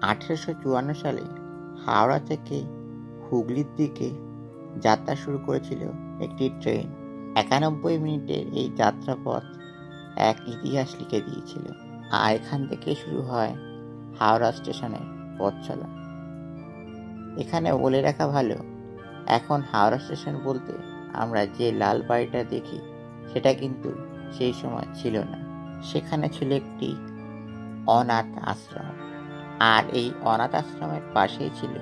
1854 সালে হাওড়া থেকে হুগলির দিকে যাত্রা শুরু করেছিল একটি ট্রেন। 91 মিনিটের এই যাত্রাপথ এক ইতিহাস লিখে দিয়েছিল। আর এখান থেকে শুরু হয় হাওড়া স্টেশনের পথ চলা। এখানে বলে রাখা ভালো, এখন হাওড়া স্টেশন বলতে আমরা যে লাল বাড়িটা দেখি সেটা কিন্তু সেই সময় ছিল না। সেখানে ছিল একটি অনাথ আশ্রম, আর এই অনাথ আশ্রমের পাশেই ছিল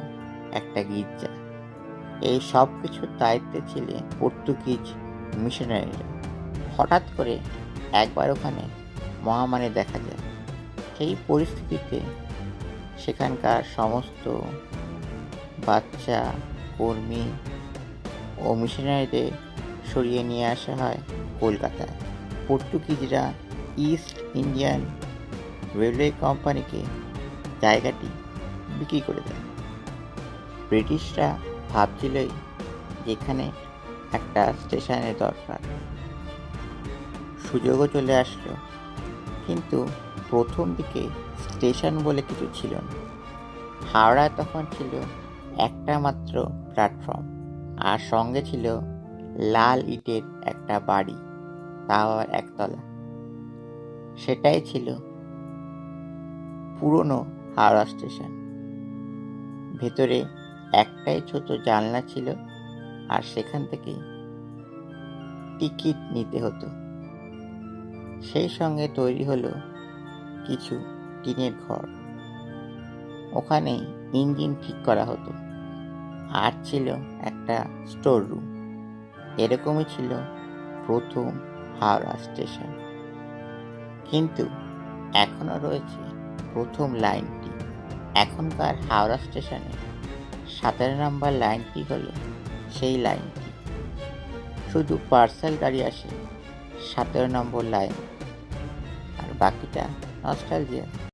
একটা গির্জা। এই সব কিছুর দায়িত্বে ছিলেন পর্তুগিজ মিশনারিরা। হঠাৎ করে একবার ওখানে মহামারী দেখা যায়। সেই পরিস্থিতিতে সেখানকার সমস্ত বাচ্চা, কর্মী ও মিশনারিদের সরিয়ে নিয়ে আসা হয় কলকাতায়। পর্তুগিজরা ইস্ট ইন্ডিয়ান রেলওয়ে কোম্পানিকে জায়গাটি বিক্রি করে দেয়। ব্রিটিশরা ভাবছিলই যেখানে একটা স্টেশনের দরকার। সুযোগও চলে আসলো, কিন্তু প্রথম দিকে স্টেশন বলে কিছু ছিল না। হাওড়ায় তখন ছিল একটা মাত্র প্ল্যাটফর্ম, আর সঙ্গে ছিল লাল ইটের একটা বাড়ি, তাও আবার একতলা। সেটাই ছিল পুরনো হাওড়া স্টেশন। ভেতরে একটাই ছোট জানলা ছিল, আর সেখান থেকে টিকিট নিতে হতো। সেই সঙ্গে তৈরি হলো কিছু টিনের ঘর। ওখানে ইঞ্জিন ঠিক করা হতো, আর ছিল একটা স্টোর রুম। এরকমই ছিল প্রথম হাওড়া স্টেশন। কিন্তু এখনো রয়েছে প্রথম লাইনটি। এখনকার হাওড়া স্টেশনে 17 নম্বর লাইনটি হলো সেই লাইনটি। শুধু পার্সেল গাড়ি আসে 17 নম্বর লাইন, আর বাকিটা নস্টালজিয়া।